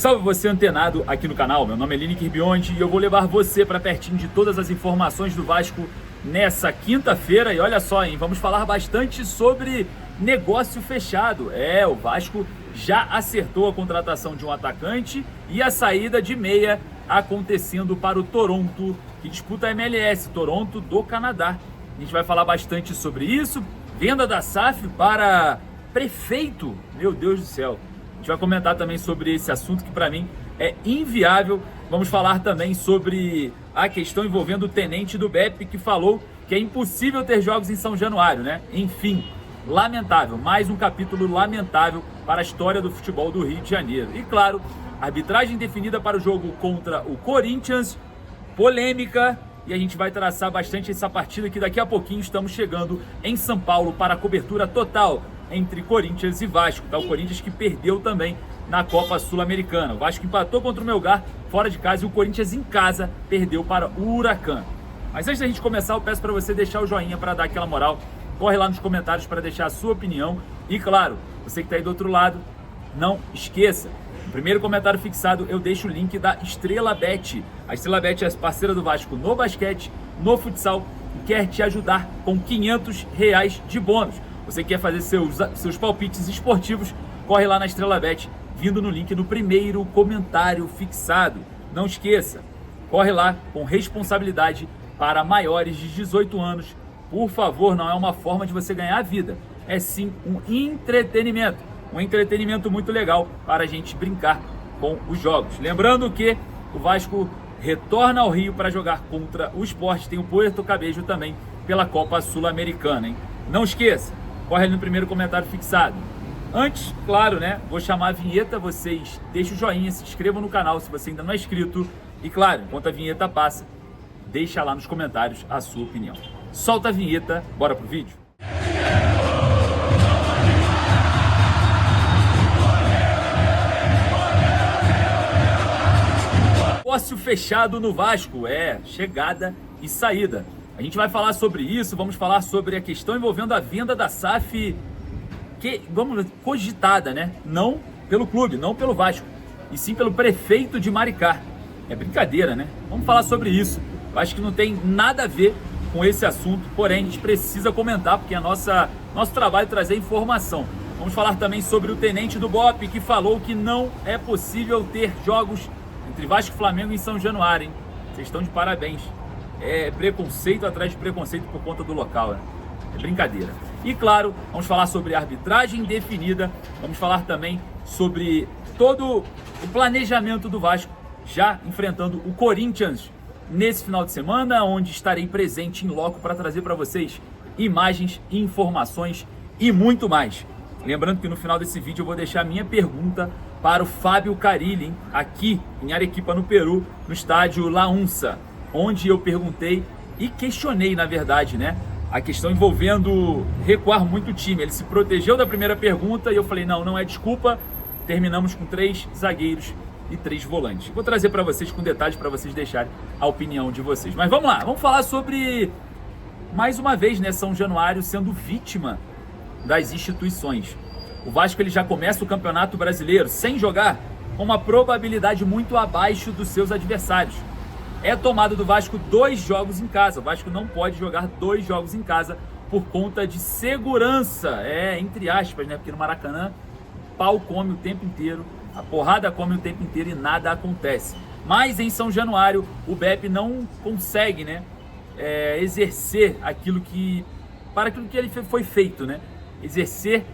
Salve você antenado aqui no canal, meu nome é Lineker Biondi e eu vou levar você para pertinho de todas as informações do Vasco nessa quinta-feira. E olha só, hein, vamos falar bastante sobre negócio fechado. O Vasco já acertou a contratação de um atacante e a saída de meia acontecendo para o Toronto, que disputa a MLS, Toronto do Canadá. A gente vai falar bastante sobre isso, venda da SAF para prefeito, meu Deus do céu. A gente vai comentar também sobre esse assunto que para mim é inviável. Vamos falar também sobre a questão envolvendo o tenente do BEP, que falou que é impossível ter jogos em São Januário, né? Enfim, lamentável, mais um capítulo lamentável para a história do futebol do Rio de Janeiro. E claro, arbitragem definida para o jogo contra o Corinthians, polêmica, e a gente vai traçar bastante essa partida que daqui a pouquinho estamos chegando em São Paulo para a cobertura total entre Corinthians e Vasco, tá? O Corinthians que perdeu também na Copa Sul-Americana. O Vasco empatou contra o Melgar fora de casa e o Corinthians em casa perdeu para o Huracan. Mas antes da gente começar, eu peço para você deixar o joinha para dar aquela moral. Corre lá nos comentários para deixar a sua opinião. E claro, você que está aí do outro lado, não esqueça. No primeiro comentário fixado eu deixo o link da Estrela Bet. A Estrela Bet é parceira do Vasco no basquete, no futsal e quer te ajudar com R$500 de bônus. Você quer fazer seus palpites esportivos, corre lá na Estrela Bet, vindo no link no primeiro comentário fixado. Não esqueça, corre lá com responsabilidade para maiores de 18 anos. Por favor, não é uma forma de você ganhar a vida, é sim um entretenimento. Um entretenimento muito legal para a gente brincar com os jogos. Lembrando que o Vasco retorna ao Rio para jogar contra o Sport. Tem o Puerto Cabello também pela Copa Sul-Americana, hein? Não esqueça, corre ali no primeiro comentário fixado. Antes, claro, né? Vou chamar a vinheta, vocês deixem o joinha, se inscrevam no canal se você ainda não é inscrito. E claro, enquanto a vinheta passa, deixa lá nos comentários a sua opinião. Solta a vinheta, bora pro vídeo? Negócio fechado no Vasco, chegada e saída. A gente vai falar sobre isso, vamos falar sobre a questão envolvendo a venda da SAF, que, vamos cogitada, né? Não pelo clube, não pelo Vasco, e sim pelo prefeito de Maricá. É brincadeira, né? Vamos falar sobre isso. Acho que não tem nada a ver com esse assunto, porém a gente precisa comentar, porque é nosso trabalho é trazer informação. Vamos falar também sobre o tenente do BOP, que falou que não é possível ter jogos entre Vasco e Flamengo em São Januário, hein? Vocês estão de parabéns. É preconceito atrás de preconceito por conta do local, né? É brincadeira. E claro, vamos falar sobre a arbitragem definida, vamos falar também sobre todo o planejamento do Vasco, já enfrentando o Corinthians nesse final de semana, onde estarei presente em loco para trazer para vocês imagens, informações e muito mais. Lembrando que no final desse vídeo eu vou deixar a minha pergunta para o Fábio Carilli, hein, aqui em Arequipa, no Peru, no estádio La Unsa, onde eu perguntei e questionei, na verdade, né, a questão envolvendo recuar muito o time. Ele se protegeu da primeira pergunta e eu falei, não é desculpa, terminamos com 3 zagueiros e 3 volantes. Vou trazer para vocês com detalhes para vocês deixarem a opinião de vocês. Mas vamos lá, vamos falar sobre, mais uma vez, né, São Januário sendo vítima das instituições. O Vasco ele já começa o Campeonato Brasileiro sem jogar, com uma probabilidade muito abaixo dos seus adversários. É tomada do Vasco 2 jogos em casa. O Vasco não pode jogar 2 jogos em casa por conta de segurança. Entre aspas, né? Porque no Maracanã, pau come o tempo inteiro, a porrada come o tempo inteiro e nada acontece. Mas em São Januário, o BEP não consegue, né, exercer para aquilo que ele foi feito, né? Exercer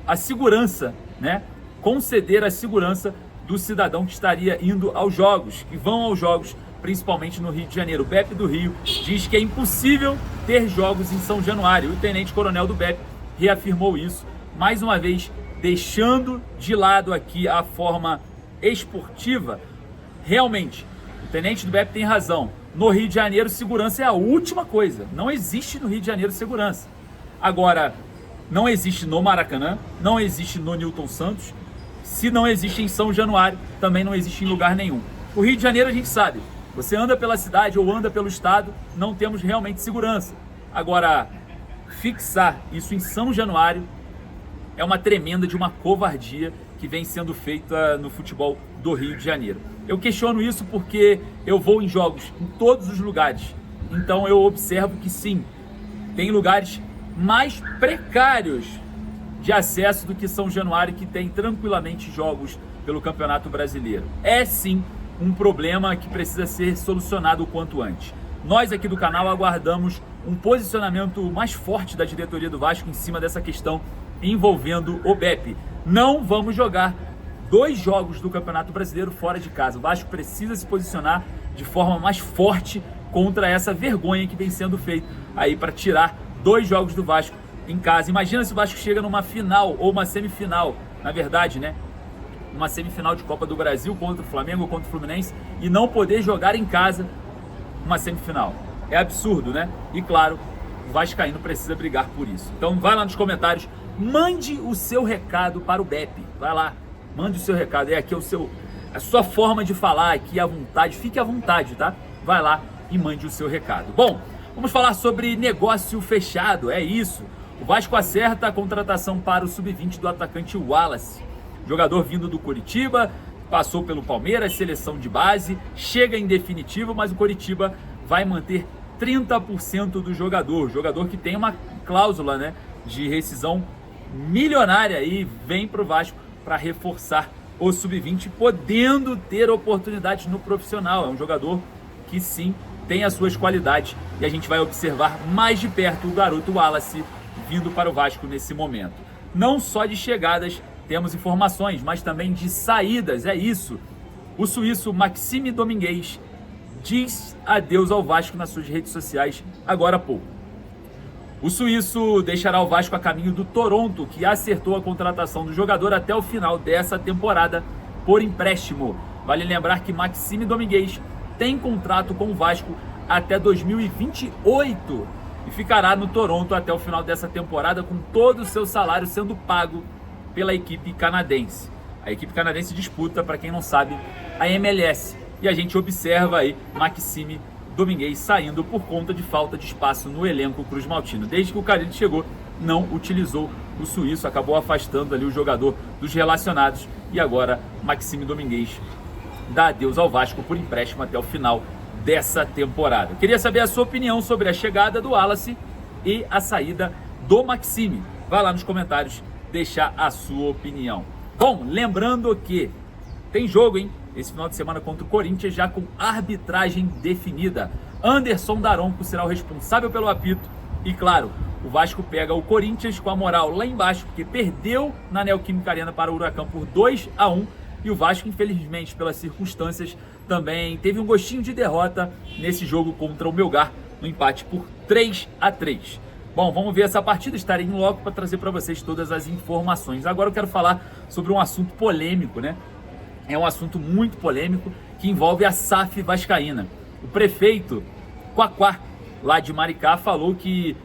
a segurança, né? Conceder a segurança do cidadão que estaria indo aos jogos, que vão aos jogos, principalmente no Rio de Janeiro. O BEP do Rio diz que é impossível ter jogos em São Januário. O tenente-coronel do BEP reafirmou isso, mais uma vez, deixando de lado aqui a forma esportiva. Realmente, o tenente do BEP tem razão. No Rio de Janeiro, segurança é a última coisa. Não existe no Rio de Janeiro segurança. Agora, não existe no Maracanã, não existe no Newton Santos. Se não existe em São Januário, também não existe em lugar nenhum. O Rio de Janeiro a gente sabe, você anda pela cidade ou anda pelo estado, não temos realmente segurança. Agora, fixar isso em São Januário é uma tremenda de uma covardia que vem sendo feita no futebol do Rio de Janeiro. Eu questiono isso porque eu vou em jogos em todos os lugares, então eu observo que sim, tem lugares mais precários de acesso do que São Januário, que tem tranquilamente jogos pelo Campeonato Brasileiro. É sim um problema que precisa ser solucionado o quanto antes. Nós aqui do canal aguardamos um posicionamento mais forte da diretoria do Vasco em cima dessa questão envolvendo o BEP. Não vamos jogar 2 jogos do Campeonato Brasileiro fora de casa. O Vasco precisa se posicionar de forma mais forte contra essa vergonha que vem sendo feita aí para tirar 2 jogos do Vasco em casa. Imagina se o Vasco chega numa final ou uma semifinal, na verdade, né? Uma semifinal de Copa do Brasil contra o Flamengo ou contra o Fluminense e não poder jogar em casa uma semifinal. É absurdo, né? E claro, o vascaíno precisa brigar por isso. Então vai lá nos comentários, mande o seu recado para o BEP. Vai lá, mande o seu recado. É aqui a sua forma de falar aqui à vontade. Fique à vontade, tá? Vai lá e mande o seu recado. Bom, vamos falar sobre negócio fechado. É isso. O Vasco acerta a contratação para o sub-20 do atacante Wallace. Jogador vindo do Coritiba, passou pelo Palmeiras, seleção de base, chega em definitivo, mas o Coritiba vai manter 30% do jogador. Jogador que tem uma cláusula, né, de rescisão milionária e vem para o Vasco para reforçar o sub-20, podendo ter oportunidades no profissional. É um jogador que sim tem as suas qualidades e a gente vai observar mais de perto o garoto Wallace vindo para o Vasco nesse momento. Não só de chegadas temos informações, mas também de saídas. É isso. O suíço Maxime Domingues diz adeus ao Vasco nas suas redes sociais agora há pouco. O suíço deixará o Vasco a caminho do Toronto, que acertou a contratação do jogador até o final dessa temporada por empréstimo. Vale lembrar que Maxime Domingues tem contrato com o Vasco até 2028 e ficará no Toronto até o final dessa temporada com todo o seu salário sendo pago pela equipe canadense. A equipe canadense disputa, para quem não sabe, a MLS. E a gente observa aí Maxime Domingues saindo por conta de falta de espaço no elenco cruz-maltino. Desde que o Carille chegou, não utilizou o suíço, acabou afastando ali o jogador dos relacionados. E agora Maxime Domingues dá adeus ao Vasco por empréstimo até o final dessa temporada. Queria saber a sua opinião sobre a chegada do Wallace e a saída do Maxime. Vai lá nos comentários deixar a sua opinião. Bom, lembrando que tem jogo, hein? Esse final de semana contra o Corinthians, já com arbitragem definida. Anderson Daronco será o responsável pelo apito. E claro, o Vasco pega o Corinthians com a moral lá embaixo, porque perdeu na Neoquímica Arena para o Huracan por 2-1. E o Vasco, infelizmente, pelas circunstâncias, também teve um gostinho de derrota nesse jogo contra o Melgar, no empate por 3-3. Bom, vamos ver essa partida, estarei em loco para trazer para vocês todas as informações. Agora eu quero falar sobre um assunto polêmico, né? É um assunto muito polêmico que envolve a SAF vascaína. O prefeito Quaquá, lá de Maricá, falou que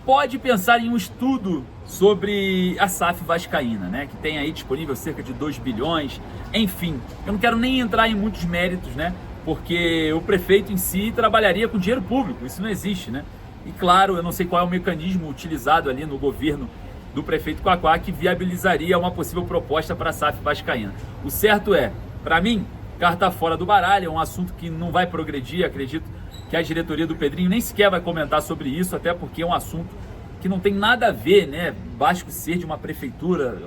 pode pensar em um estudo sobre a SAF vascaína, né? Que tem aí disponível cerca de 2 bilhões, enfim. Eu não quero nem entrar em muitos méritos, né? Porque o prefeito em si trabalharia com dinheiro público, isso não existe, né? E claro, eu não sei qual é o mecanismo utilizado ali no governo do prefeito Quaquá que viabilizaria uma possível proposta para a SAF vascaína. O certo é, para mim, carta fora do baralho, é um assunto que não vai progredir. Acredito que a diretoria do Pedrinho nem sequer vai comentar sobre isso, até porque é um assunto que não tem nada a ver, né? Vasco ser de uma prefeitura,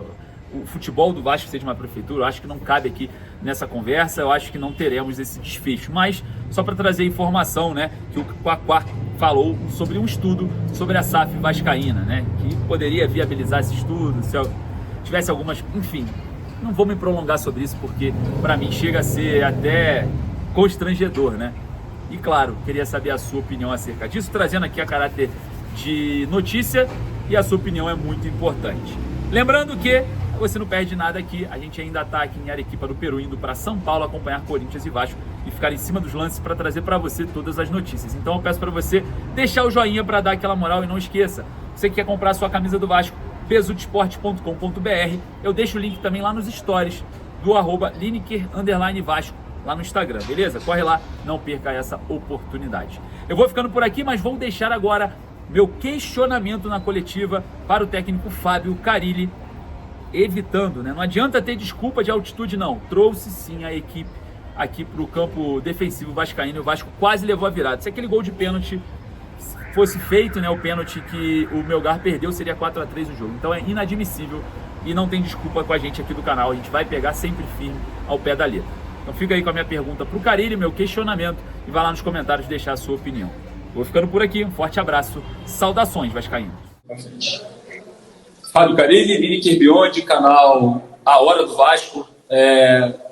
o futebol do Vasco ser de uma prefeitura, eu acho que não cabe aqui nessa conversa, eu acho que não teremos esse desfecho. Mas, só para trazer informação, né, que o Quaquá falou sobre um estudo sobre a SAF vascaína, né, que poderia viabilizar esse estudo, se tivesse algumas... Enfim, não vou me prolongar sobre isso, porque para mim chega a ser até constrangedor, né? E claro, queria saber a sua opinião acerca disso, trazendo aqui a caráter de notícia, e a sua opinião é muito importante. Lembrando que você não perde nada aqui, a gente ainda está aqui em Arequipa do Peru, indo para São Paulo acompanhar Corinthians e Vasco e ficar em cima dos lances para trazer para você todas as notícias. Então eu peço para você deixar o joinha para dar aquela moral e não esqueça, você que quer comprar a sua camisa do Vasco, besudesporte.com.br, eu deixo o link também lá nos stories do @Lineker_Vasco lá no Instagram, beleza? Corre lá, não perca essa oportunidade. Eu vou ficando por aqui, mas vou deixar agora meu questionamento na coletiva para o técnico Fábio Carille evitando, né? Não adianta ter desculpa de altitude, não. Trouxe sim a equipe aqui para o campo defensivo vascaíno, e o Vasco quase levou a virada. Se aquele gol de pênalti fosse feito, né, o pênalti que o Melgar perdeu, seria 4-3 o jogo. Então é inadmissível e não tem desculpa com a gente aqui do canal. A gente vai pegar sempre firme ao pé da letra. Então fica aí com a minha pergunta para o Carille, meu questionamento, e vai lá nos comentários deixar a sua opinião. Vou ficando por aqui, um forte abraço, saudações vascaínos. Fábio Carille, Vini Kirbionde, canal A Hora do Vasco.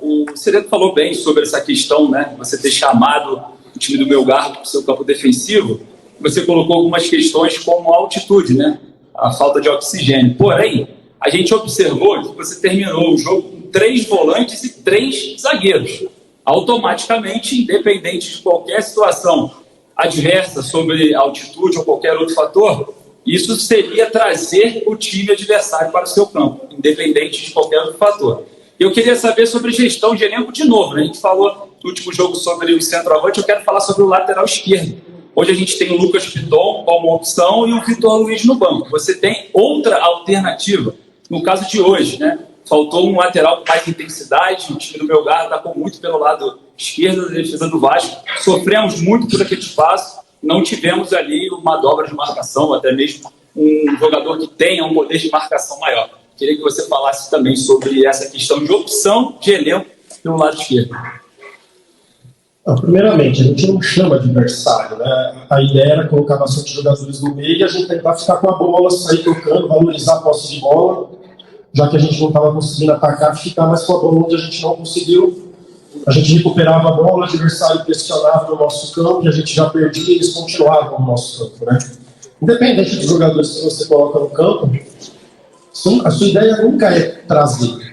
O Sereno falou bem sobre essa questão, né? Você ter chamado o time do Melgar para o seu campo defensivo. Você colocou algumas questões como a altitude, né? A falta de oxigênio. Porém, a gente observou que você terminou o jogo com 3 volantes e 3 zagueiros. Automaticamente, independente de qualquer situação adversa sobre altitude ou qualquer outro fator, isso seria trazer o time adversário para o seu campo, independente de qualquer outro fator. Eu queria saber sobre gestão de elenco de novo, né? A gente falou no último jogo sobre o centroavante, eu quero falar sobre o lateral esquerdo. Hoje a gente tem o Lucas Piton como opção e o Vitor Luiz no banco. Você tem outra alternativa no caso de hoje, né? Faltou um lateral com mais intensidade, o time do Melgar atacou muito pelo lado esquerdo da defesa do Vasco, sofremos muito por aquele espaço, não tivemos ali uma dobra de marcação, até mesmo um jogador que tenha um poder de marcação maior. Queria que você falasse também sobre essa questão de opção de elenco pelo lado esquerdo. Primeiramente, a gente não chama adversário, né? A ideia era colocar bastante jogadores no meio e a gente tentar ficar com a bola, sair tocando, valorizar a posse de bola, já que a gente não estava conseguindo atacar, ficar mais com a bola onde a gente não conseguiu. A gente recuperava a bola, o adversário pressionava no nosso campo e a gente já perdia e eles continuavam no nosso campo, né? Independente dos jogadores que você coloca no campo, a sua ideia nunca é trazer.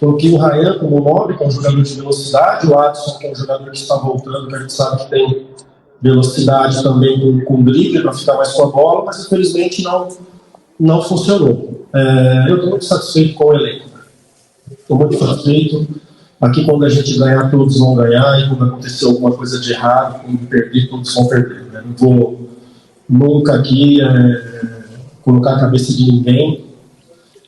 Coloquei o Ryan como nome, que é um jogador de velocidade, o Adson, que é um jogador que está voltando, que a gente sabe que tem velocidade também com drible para ficar mais com a bola, mas infelizmente não funcionou. Eu estou muito satisfeito com o elenco. Estou muito satisfeito. Aqui, quando a gente ganhar, todos vão ganhar, e quando acontecer alguma coisa de errado, quando perder, todos vão perder. Né? Não vou nunca aqui colocar a cabeça de ninguém,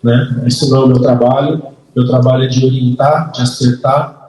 né? Isso não é o meu trabalho. Meu trabalho é de orientar, de acertar